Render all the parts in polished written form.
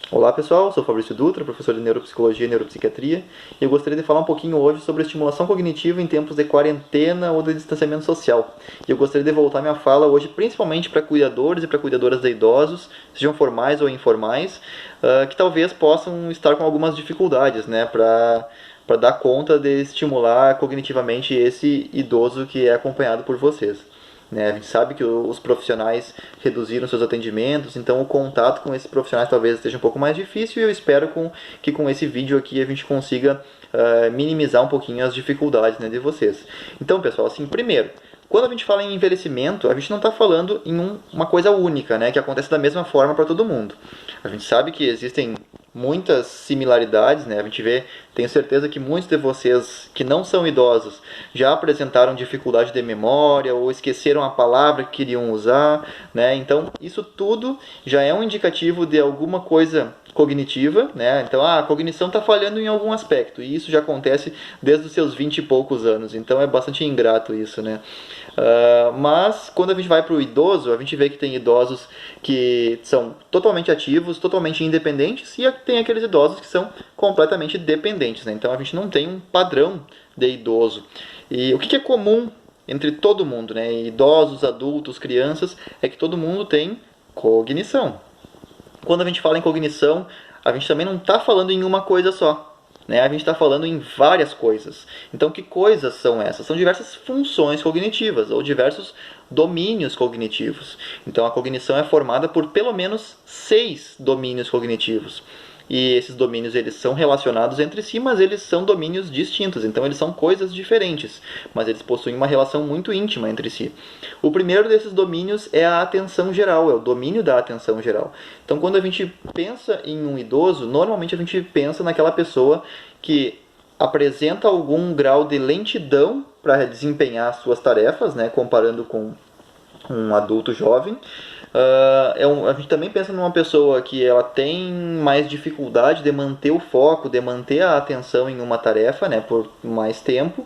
Olá pessoal, sou Fabrício Dutra, professor de Neuropsicologia e Neuropsiquiatria, e eu gostaria de falar um pouquinho hoje sobre estimulação cognitiva em tempos de quarentena ou de distanciamento social. E eu gostaria de voltar minha fala hoje principalmente para cuidadores e para cuidadoras de idosos, sejam formais ou informais, que talvez possam estar com algumas dificuldades, né, para dar conta de estimular cognitivamente esse idoso que é acompanhado por vocês. Né? A gente sabe que os profissionais reduziram seus atendimentos, então o contato com esses profissionais talvez esteja um pouco mais difícil e eu espero que com esse vídeo aqui a gente consiga minimizar um pouquinho as dificuldades, né, de vocês. Então, pessoal, assim, primeiro, quando a gente fala em envelhecimento, a gente não está falando em uma coisa única, né, que acontece da mesma forma para todo mundo. A gente sabe que existem muitas similaridades, né? A gente vê, tenho certeza que muitos de vocês que não são idosos já apresentaram dificuldade de memória ou esqueceram a palavra que queriam usar, né? Então, isso tudo já é um indicativo de alguma coisa cognitiva, né? Então, a cognição está falhando em algum aspecto, e isso já acontece desde os seus 20 e poucos anos, então é bastante ingrato isso, né? Mas quando a gente vai para o idoso, a gente vê que tem idosos que são totalmente ativos, totalmente independentes, e tem aqueles idosos que são completamente dependentes, né? Então a gente não tem um padrão de idoso. E o que é comum entre todo mundo, né? Idosos, adultos, crianças, é que todo mundo tem cognição. Quando a gente fala em cognição, a gente também não está falando em uma coisa só. Né? A gente está falando em várias coisas. Então, que coisas são essas? São diversas funções cognitivas ou diversos domínios cognitivos. Então, a cognição é formada por pelo menos 6 domínios cognitivos. E esses domínios eles são relacionados entre si, mas eles são domínios distintos. Então, eles são coisas diferentes, mas eles possuem uma relação muito íntima entre si. O primeiro desses domínios é a atenção geral, é o domínio da atenção geral. Então, quando a gente pensa em um idoso, normalmente a gente pensa naquela pessoa que apresenta algum grau de lentidão para desempenhar suas tarefas, né, comparando com um adulto jovem. A gente também pensa numa pessoa que ela tem mais dificuldade de manter o foco, de manter a atenção em uma tarefa, né, por mais tempo.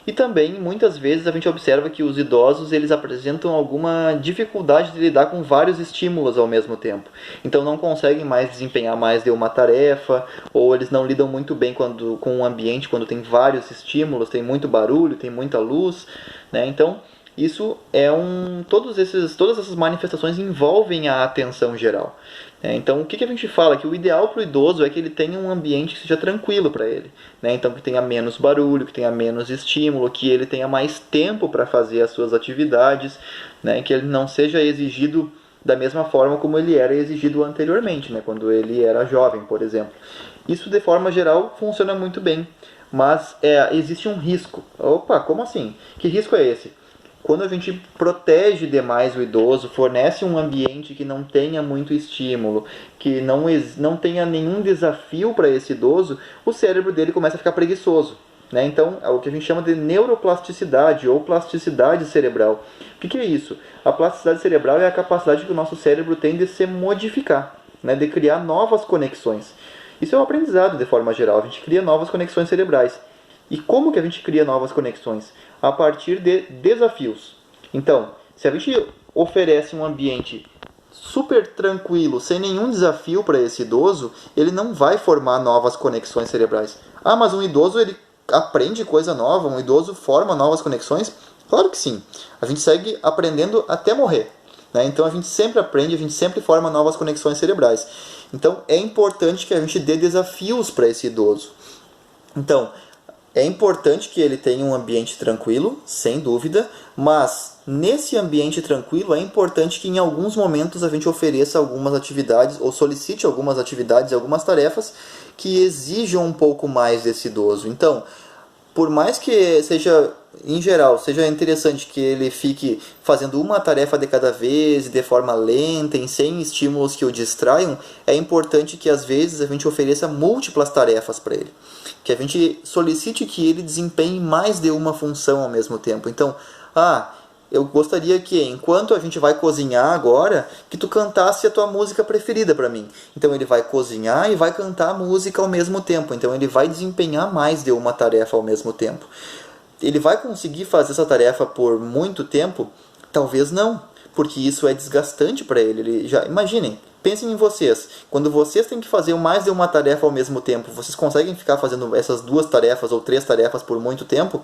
E também, muitas vezes, a gente observa que os idosos eles apresentam alguma dificuldade de lidar com vários estímulos ao mesmo tempo. Então não conseguem mais desempenhar mais de uma tarefa, ou eles não lidam muito bem com o ambiente quando tem vários estímulos, tem muito barulho, tem muita luz, né? Então, isso é todas essas manifestações envolvem a atenção geral. Então, o que a gente fala? Que o ideal para o idoso é que ele tenha um ambiente que seja tranquilo para ele. Então, que tenha menos barulho, que tenha menos estímulo, que ele tenha mais tempo para fazer as suas atividades, que ele não seja exigido da mesma forma como ele era exigido anteriormente, quando ele era jovem, por exemplo. Isso, de forma geral, funciona muito bem, mas existe um risco. Opa, como assim? Que risco é esse? Quando a gente protege demais o idoso, fornece um ambiente que não tenha muito estímulo, que não tenha nenhum desafio para esse idoso, o cérebro dele começa a ficar preguiçoso. Então, é o que a gente chama de neuroplasticidade ou plasticidade cerebral. O que é isso? A plasticidade cerebral é a capacidade que o nosso cérebro tem de se modificar, de criar novas conexões. Isso é um aprendizado de forma geral, a gente cria novas conexões cerebrais. E como que a gente cria novas conexões? A partir de desafios. Então, se a gente oferece um ambiente super tranquilo, sem nenhum desafio para esse idoso, ele não vai formar novas conexões cerebrais. Ah, mas um idoso ele aprende coisa nova, um idoso forma novas conexões? Claro que sim. A gente segue aprendendo até morrer. Então a gente sempre aprende, a gente sempre forma novas conexões cerebrais. Então é importante que a gente dê desafios para esse idoso. Então, é importante que ele tenha um ambiente tranquilo, sem dúvida, mas nesse ambiente tranquilo é importante que em alguns momentos a gente ofereça algumas atividades ou solicite algumas atividades, algumas tarefas que exijam um pouco mais desse idoso. Então, por mais que seja, em geral, seja interessante que ele fique fazendo uma tarefa de cada vez, de forma lenta, sem estímulos que o distraiam, é importante que às vezes a gente ofereça múltiplas tarefas para ele. Que a gente solicite que ele desempenhe mais de uma função ao mesmo tempo. Então, eu gostaria que, enquanto a gente vai cozinhar agora, que tu cantasse a tua música preferida para mim. Então ele vai cozinhar e vai cantar a música ao mesmo tempo. Então ele vai desempenhar mais de uma tarefa ao mesmo tempo. Ele vai conseguir fazer essa tarefa por muito tempo? Talvez não. porque isso é desgastante para ele. Imaginem, pensem em vocês. Quando vocês têm que fazer mais de uma tarefa ao mesmo tempo, vocês conseguem ficar fazendo essas 2 tarefas ou 3 tarefas por muito tempo?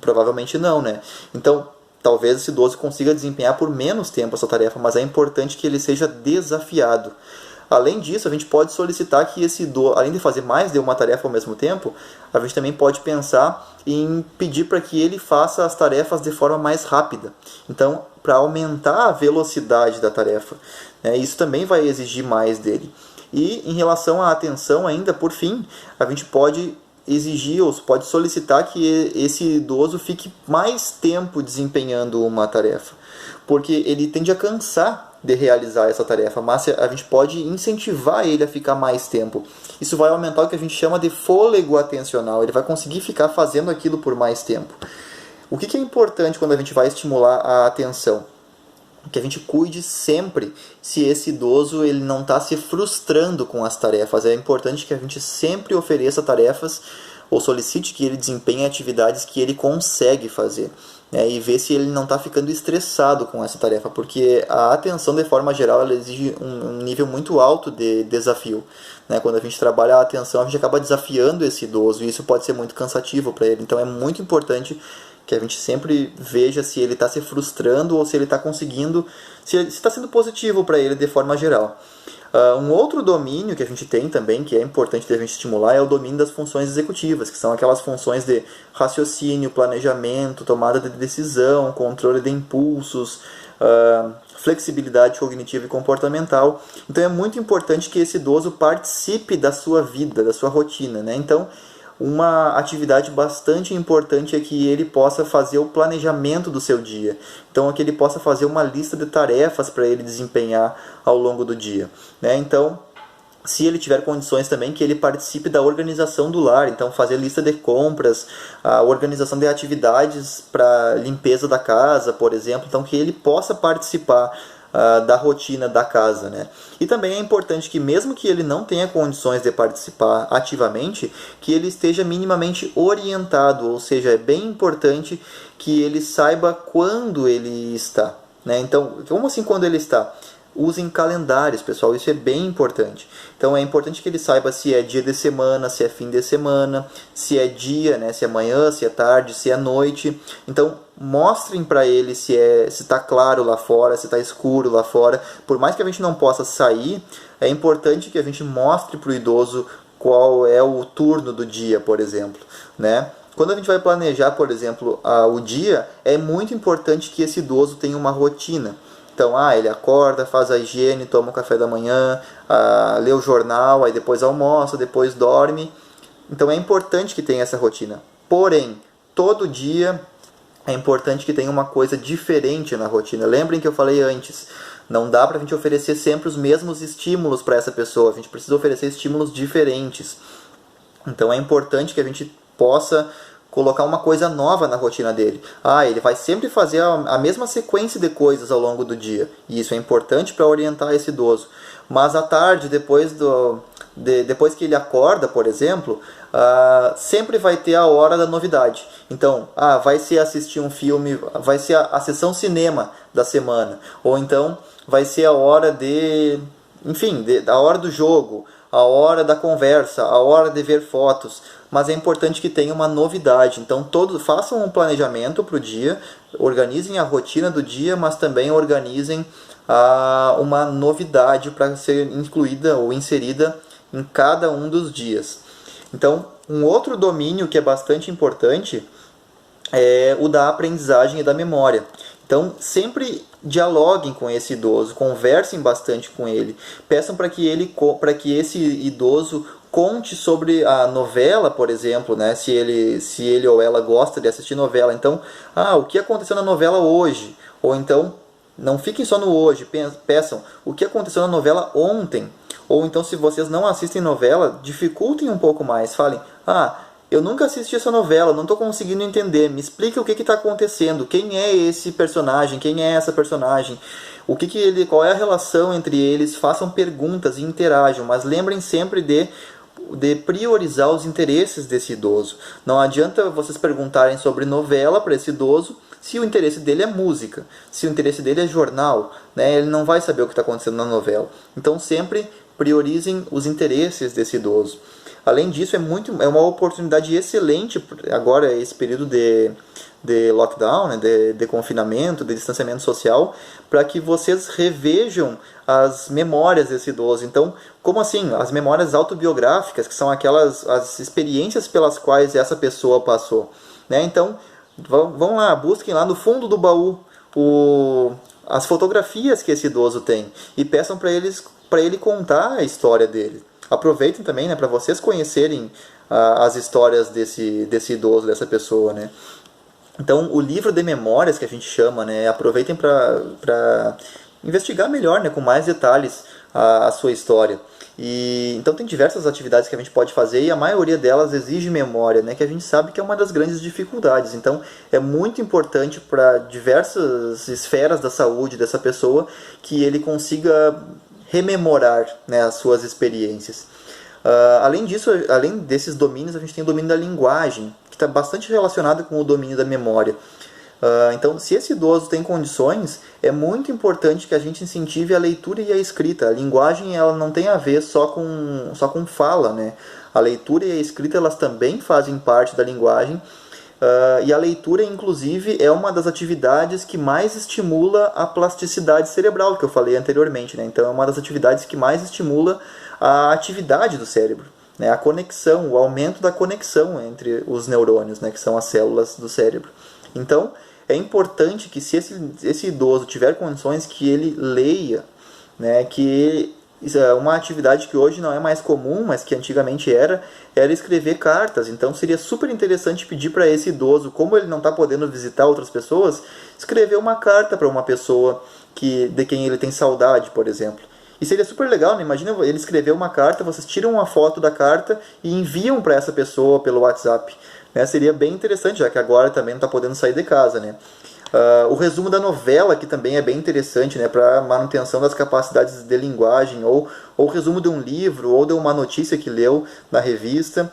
Provavelmente não, né? Então, talvez esse idoso consiga desempenhar por menos tempo essa tarefa, mas é importante que ele seja desafiado. Além disso, a gente pode solicitar que esse idoso, além de fazer mais de uma tarefa ao mesmo tempo, a gente também pode pensar em pedir para que ele faça as tarefas de forma mais rápida. Então, para aumentar a velocidade da tarefa, né? Isso também vai exigir mais dele. E em relação à atenção ainda, por fim, a gente pode exigir ou pode solicitar que esse idoso fique mais tempo desempenhando uma tarefa, porque ele tende a cansar de realizar essa tarefa, mas a gente pode incentivar ele a ficar mais tempo. Isso vai aumentar o que a gente chama de fôlego atencional, ele vai conseguir ficar fazendo aquilo por mais tempo. O que é importante quando a gente vai estimular a atenção? Que a gente cuide sempre se esse idoso ele não está se frustrando com as tarefas. É importante que a gente sempre ofereça tarefas ou solicite que ele desempenhe atividades que ele consegue fazer, né? E ver se ele não está ficando estressado com essa tarefa, porque a atenção de forma geral ela exige um nível muito alto de desafio, né? Quando a gente trabalha a atenção, a gente acaba desafiando esse idoso e isso pode ser muito cansativo para ele. Então é muito importante que a gente sempre veja se ele está se frustrando ou se ele está conseguindo, se está sendo positivo para ele de forma geral. Um outro domínio que a gente tem também, que é importante de a gente estimular, é o domínio das funções executivas, que são aquelas funções de raciocínio, planejamento, tomada de decisão, controle de impulsos, flexibilidade cognitiva e comportamental. Então é muito importante que esse idoso participe da sua vida, da sua rotina, né? Então, uma atividade bastante importante é que ele possa fazer o planejamento do seu dia. Então, é que ele possa fazer uma lista de tarefas para ele desempenhar ao longo do dia, né? Então, se ele tiver condições também, que ele participe da organização do lar. Então, fazer lista de compras, a organização de atividades para limpeza da casa, por exemplo. Então, que ele possa participar da rotina da casa, né? E também é importante que, mesmo que ele não tenha condições de participar ativamente, que ele esteja minimamente orientado, ou seja, é bem importante que ele saiba quando ele está, né? Então, como assim quando ele está? Usem calendários, pessoal, isso é bem importante. Então é importante que ele saiba se é dia de semana, se é fim de semana, se é dia, né, se é manhã, se é tarde, se é noite. Então mostrem para ele se está claro lá fora, se está escuro lá fora. Por mais que a gente não possa sair, é importante que a gente mostre para o idoso qual é o turno do dia, por exemplo, né? Quando a gente vai planejar, por exemplo, o dia, é muito importante que esse idoso tenha uma rotina. Então, ele acorda, faz a higiene, toma o café da manhã, lê o jornal, aí depois almoça, depois dorme. Então é importante que tenha essa rotina. Porém, todo dia é importante que tenha uma coisa diferente na rotina. Lembrem que eu falei antes, não dá para a gente oferecer sempre os mesmos estímulos para essa pessoa. A gente precisa oferecer estímulos diferentes. Então é importante que a gente possa colocar uma coisa nova na rotina dele. Ele vai sempre fazer a mesma sequência de coisas ao longo do dia. E isso é importante para orientar esse idoso. Mas à tarde, depois que ele acorda, por exemplo, sempre vai ter a hora da novidade. Então, vai ser assistir um filme, vai ser a sessão cinema da semana. Ou então vai ser a hora a hora do jogo, a hora da conversa, a hora de ver fotos. Mas é importante que tenha uma novidade. Então, façam um planejamento para o dia, organizem a rotina do dia, mas também organizem uma novidade para ser incluída ou inserida em cada um dos dias. Então, um outro domínio que é bastante importante é o da aprendizagem e da memória. Então, sempre dialoguem com esse idoso, conversem bastante com ele, peçam para que esse idoso conte sobre a novela, por exemplo, né? Se ele ou ela gosta de assistir novela. Então, o que aconteceu na novela hoje? Ou então, não fiquem só no hoje, peçam o que aconteceu na novela ontem. Ou então, se vocês não assistem novela, dificultem um pouco mais. Falem, eu nunca assisti essa novela, não estou conseguindo entender. Me explica o que está acontecendo. Quem é esse personagem? Quem é essa personagem? Qual é a relação entre eles? Façam perguntas e interajam, mas lembrem sempre de priorizar os interesses desse idoso. Não adianta vocês perguntarem sobre novela para esse idoso se o interesse dele é música, se o interesse dele é jornal, né, ele não vai saber o que está acontecendo na novela. Então sempre priorizem os interesses desse idoso. Além disso, é uma oportunidade excelente agora, esse período de lockdown, né, de confinamento, de distanciamento social, para que vocês revejam as memórias desse idoso. Então, como assim? As memórias autobiográficas, que são as experiências pelas quais essa pessoa passou. Né? Então, vão lá, busquem lá no fundo do baú as fotografias que esse idoso tem e peçam para ele contar a história dele. Aproveitem também, né, para vocês conhecerem as histórias desse idoso, dessa pessoa, né? Então, o livro de memórias, que a gente chama, né, aproveitem para investigar melhor, né, com mais detalhes, a sua história. Então, tem diversas atividades que a gente pode fazer e a maioria delas exige memória, né, que a gente sabe que é uma das grandes dificuldades. Então, é muito importante para diversas esferas da saúde dessa pessoa que ele consiga rememorar, né, as suas experiências. Além disso, além desses domínios, a gente tem o domínio da linguagem, que está bastante relacionado com o domínio da memória. Então, se esse idoso tem condições, é muito importante que a gente incentive a leitura e a escrita. A linguagem, ela não tem a ver só com fala, né? A leitura e a escrita, elas também fazem parte da linguagem. E a leitura, inclusive, é uma das atividades que mais estimula a plasticidade cerebral, que eu falei anteriormente, né? Então, é uma das atividades que mais estimula a atividade do cérebro, né? A conexão, o aumento da conexão entre os neurônios, né? Que são as células do cérebro. Então, é importante que, se esse idoso tiver condições, que ele leia, né? Que isso é uma atividade que hoje não é mais comum, mas que antigamente era escrever cartas. Então seria super interessante pedir para esse idoso, como ele não está podendo visitar outras pessoas, escrever uma carta para uma pessoa de quem ele tem saudade, por exemplo. E seria super legal, né? Imagina ele escrever uma carta, vocês tiram uma foto da carta e enviam para essa pessoa pelo WhatsApp. Né? Seria bem interessante, já que agora também não está podendo sair de casa, né? O resumo da novela, que também é bem interessante, né, para manutenção das capacidades de linguagem, ou o resumo de um livro, ou de uma notícia que leu na revista.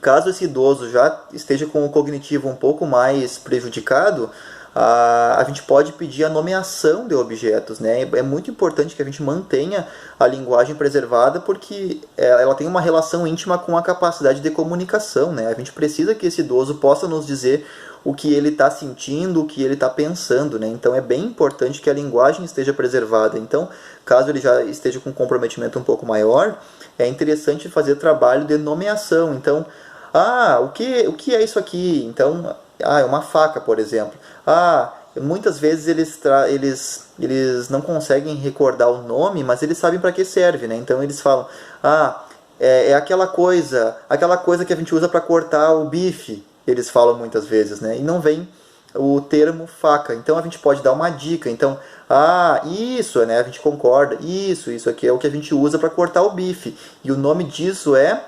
Caso esse idoso já esteja com o cognitivo um pouco mais prejudicado, a gente pode pedir a nomeação de objetos, né? É muito importante que a gente mantenha a linguagem preservada, porque ela tem uma relação íntima com a capacidade de comunicação, né? A gente precisa que esse idoso possa nos dizer o que ele está sentindo, o que ele está pensando, né? Então é bem importante que a linguagem esteja preservada. Então, caso ele já esteja com um comprometimento um pouco maior, é interessante fazer trabalho de nomeação. Então, o que é isso aqui? Então, é uma faca, por exemplo. Muitas vezes eles não conseguem recordar o nome, mas eles sabem para que serve, né? Então eles falam, é aquela coisa que a gente usa para cortar o bife. Eles falam muitas vezes, né? E não vem o termo faca. Então a gente pode dar uma dica. Então, isso, né? A gente concorda. Isso aqui é o que a gente usa para cortar o bife. E o nome disso é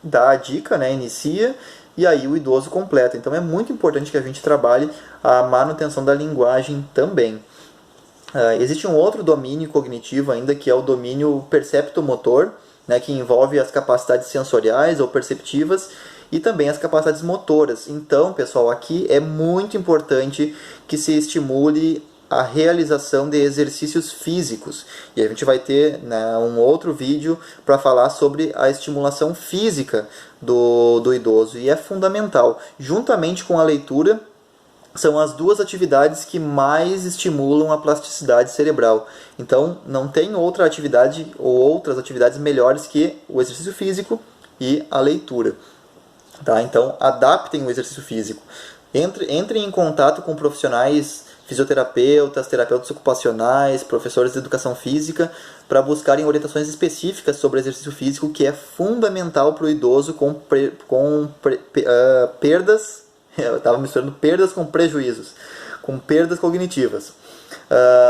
dá a dica, né? Inicia, e aí o idoso completa. Então é muito importante que a gente trabalhe a manutenção da linguagem também. Existe um outro domínio cognitivo ainda, que é o domínio perceptomotor, né, que envolve as capacidades sensoriais ou perceptivas e também as capacidades motoras. Então, pessoal, aqui é muito importante que se estimule a realização de exercícios físicos. E a gente vai ter, né, um outro vídeo para falar sobre a estimulação física do idoso. E é fundamental. Juntamente com a leitura, são as duas atividades que mais estimulam a plasticidade cerebral. Então, não tem outra atividade ou outras atividades melhores que o exercício físico e a leitura. Tá? Então, adaptem o exercício físico. Entrem em contato com profissionais, fisioterapeutas, terapeutas ocupacionais, professores de educação física, para buscarem orientações específicas sobre exercício físico, que é fundamental para o idoso com perdas. Eu estava misturando perdas com prejuízos, com perdas cognitivas.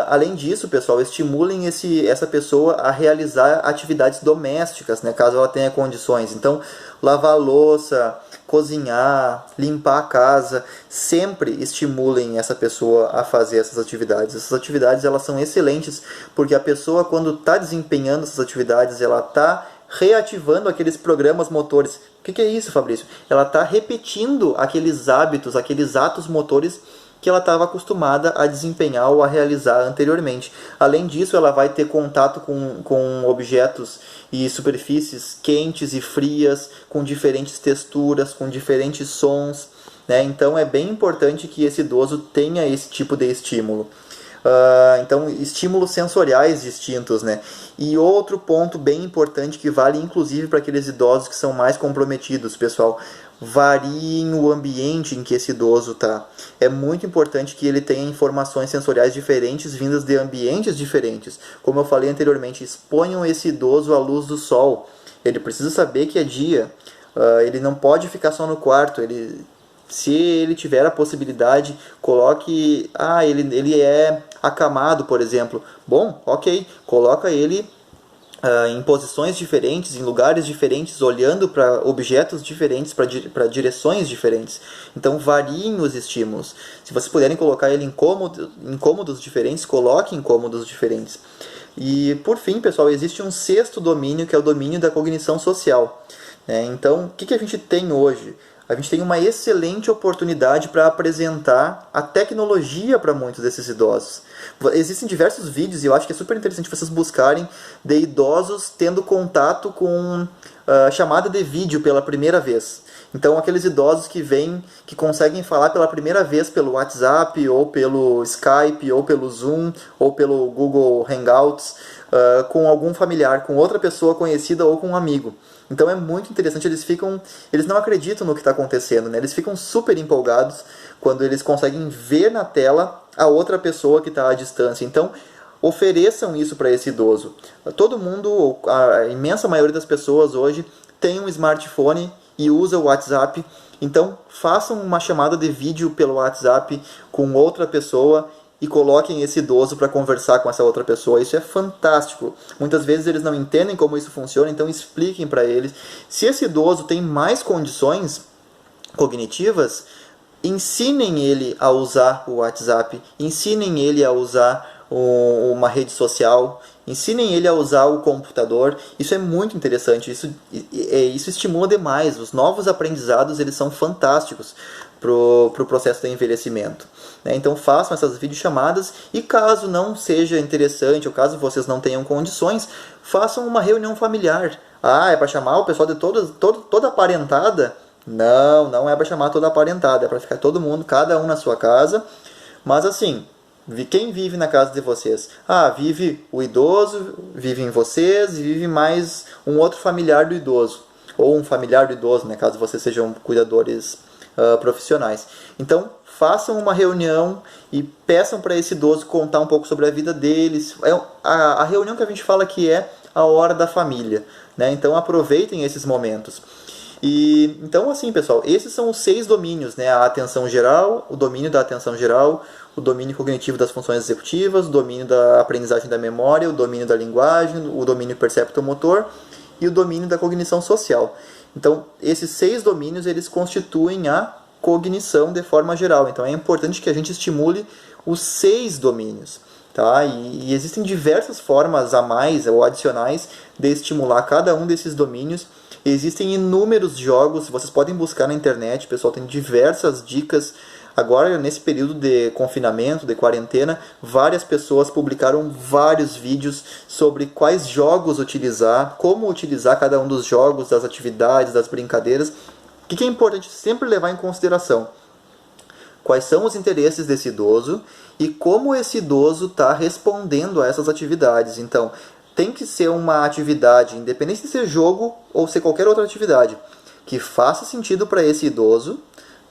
Além disso, pessoal, estimulem essa pessoa a realizar atividades domésticas, né, caso ela tenha condições. Então, lavar a louça, cozinhar, limpar a casa, sempre estimulem essa pessoa a fazer essas atividades. Essas atividades, elas são excelentes, porque a pessoa, quando está desempenhando essas atividades, ela está reativando aqueles programas motores. O que é isso, Fabrício? Ela está repetindo aqueles hábitos, aqueles atos motores que ela estava acostumada a desempenhar ou a realizar anteriormente. Além disso, ela vai ter contato com objetos e superfícies quentes e frias, com diferentes texturas, com diferentes sons, né? Então é bem importante que esse idoso tenha esse tipo de estímulo. Então, estímulos sensoriais distintos, né? E outro ponto bem importante que vale inclusive para aqueles idosos que são mais comprometidos, pessoal, variem o ambiente em que esse idoso está. É muito importante que ele tenha informações sensoriais diferentes vindas de ambientes diferentes. Como eu falei anteriormente, exponham esse idoso à luz do sol. Ele precisa saber que é dia. Ele não pode ficar só no quarto. Se ele tiver a possibilidade, coloque... ele é acamado, por exemplo. Bom, ok, coloca ele em posições diferentes, em lugares diferentes, olhando para objetos diferentes, para direções diferentes. Então variem os estímulos. Se vocês puderem colocar ele em cômodos diferentes, coloque em cômodos diferentes. E por fim, pessoal, existe um sexto domínio, que é o domínio da cognição social. Então, o que a gente tem hoje? A gente tem uma excelente oportunidade para apresentar a tecnologia para muitos desses idosos. Existem diversos vídeos, e eu acho que é super interessante vocês buscarem, de idosos tendo contato com chamada de vídeo pela primeira vez. Então, aqueles idosos que conseguem falar pela primeira vez pelo WhatsApp, ou pelo Skype, ou pelo Zoom, ou pelo Google Hangouts, com algum familiar, com outra pessoa conhecida ou com um amigo. Então é muito interessante, eles não acreditam no que está acontecendo, né? Eles ficam super empolgados quando eles conseguem ver na tela a outra pessoa que está à distância. Então, ofereçam isso para esse idoso. Todo mundo, a imensa maioria das pessoas hoje, tem um smartphone e usa o WhatsApp. Então, façam uma chamada de vídeo pelo WhatsApp com outra pessoa e coloquem esse idoso para conversar com essa outra pessoa. Isso é fantástico. Muitas vezes eles não entendem como isso funciona, então expliquem para eles. Se esse idoso tem mais condições cognitivas, ensinem ele a usar o WhatsApp, ensinem ele a usar uma rede social, ensinem ele a usar o computador. Isso é muito interessante, isso estimula demais. Os novos aprendizados, eles são fantásticos para o processo de envelhecimento. Então façam essas videochamadas, e caso não seja interessante, ou caso vocês não tenham condições, façam uma reunião familiar. É para chamar o pessoal de toda a parentada? Não é para chamar toda a parentada, é para ficar todo mundo, cada um na sua casa. Mas assim, quem vive na casa de vocês? Vive o idoso, vivem vocês, e vive mais um outro familiar do idoso, ou um familiar do idoso, né, caso vocês sejam cuidadores profissionais. Então, façam uma reunião e peçam para esse idoso contar um pouco sobre a vida deles. A reunião que a gente fala que é a hora da família, né? Então, aproveitem esses momentos. Então, assim, pessoal, esses são os 6 domínios, né? A atenção geral, o domínio da atenção geral, o domínio cognitivo das funções executivas, o domínio da aprendizagem da memória, o domínio da linguagem, o domínio perceptomotor e o domínio da cognição social. Então, esses 6 domínios, eles constituem a cognição de forma geral. Então, é importante que a gente estimule os 6 domínios. Tá? E existem diversas formas a mais ou adicionais de estimular cada um desses domínios. Existem inúmeros jogos, vocês podem buscar na internet, pessoal, tem diversas dicas. Agora, nesse período de confinamento, de quarentena, várias pessoas publicaram vários vídeos sobre quais jogos utilizar, como utilizar cada um dos jogos, das atividades, das brincadeiras. O que é importante sempre levar em consideração? Quais são os interesses desse idoso e como esse idoso está respondendo a essas atividades. Então, tem que ser uma atividade, independente de ser jogo ou ser qualquer outra atividade, que faça sentido para esse idoso,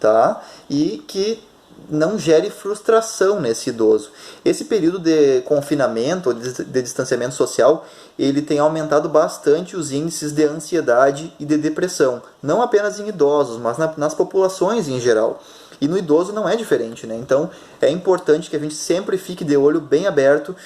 tá? E que não gere frustração nesse idoso. Esse período de confinamento, de distanciamento social, ele tem aumentado bastante os índices de ansiedade e de depressão. Não apenas em idosos, mas nas populações em geral. E no idoso não é diferente, né? Então é importante que a gente sempre fique de olho bem aberto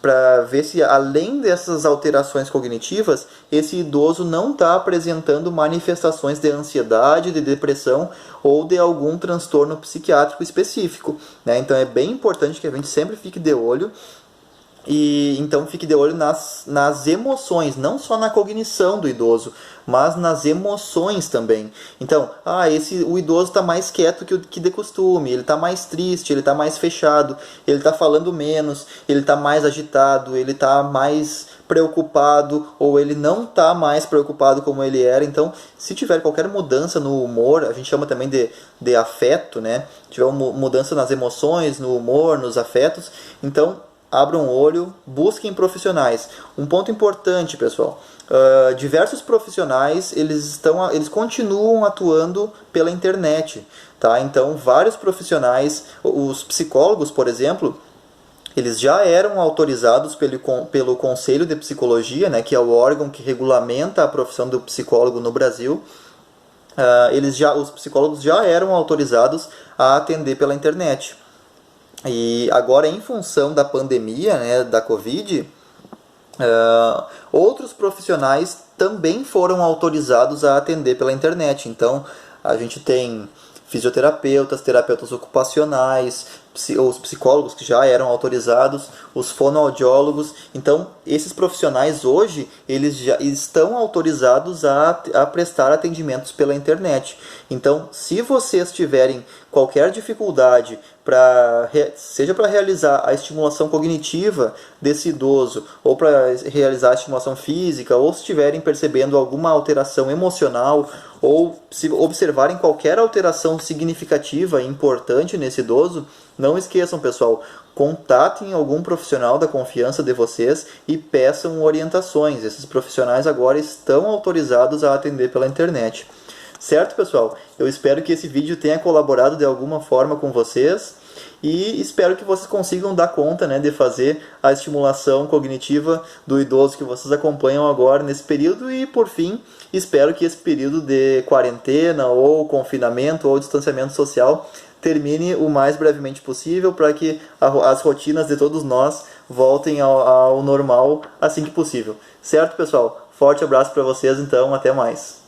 para ver se, além dessas alterações cognitivas, esse idoso não está apresentando manifestações de ansiedade, de depressão ou de algum transtorno psiquiátrico específico, né? Então é bem importante que a gente sempre fique de olho E então fique de olho nas emoções, não só na cognição do idoso, mas nas emoções também. Então, o idoso está mais quieto que de costume, ele está mais triste, ele está mais fechado, ele está falando menos, ele está mais agitado, ele está mais preocupado, ou ele não está mais preocupado como ele era. Então, se tiver qualquer mudança no humor, a gente chama também de afeto, né? Se tiver uma mudança nas emoções, no humor, nos afetos, então abram o olho, busquem profissionais. Um ponto importante, pessoal, diversos profissionais eles continuam atuando pela internet, tá? Então vários profissionais, os psicólogos, por exemplo, eles já eram autorizados pelo Conselho de Psicologia, né, que é o órgão que regulamenta a profissão do psicólogo no Brasil. Os psicólogos já eram autorizados a atender pela internet. E agora, em função da pandemia, né, da Covid, outros profissionais também foram autorizados a atender pela internet. Então, a gente tem fisioterapeutas, terapeutas ocupacionais, os psicólogos que já eram autorizados, os fonoaudiólogos. Então, esses profissionais hoje, eles já estão autorizados a prestar atendimentos pela internet. Então, se vocês tiverem qualquer dificuldade, seja para realizar a estimulação cognitiva desse idoso, ou para realizar a estimulação física, ou se estiverem percebendo alguma alteração emocional, ou se observarem qualquer alteração significativa e importante nesse idoso, não esqueçam, pessoal, contatem algum profissional da confiança de vocês e peçam orientações. Esses profissionais agora estão autorizados a atender pela internet. Certo, pessoal? Eu espero que esse vídeo tenha colaborado de alguma forma com vocês e espero que vocês consigam dar conta, né, de fazer a estimulação cognitiva do idoso que vocês acompanham agora nesse período. E, por fim, espero que esse período de quarentena ou confinamento ou distanciamento social termine o mais brevemente possível para que as rotinas de todos nós voltem ao normal assim que possível. Certo, pessoal? Forte abraço para vocês, então, até mais.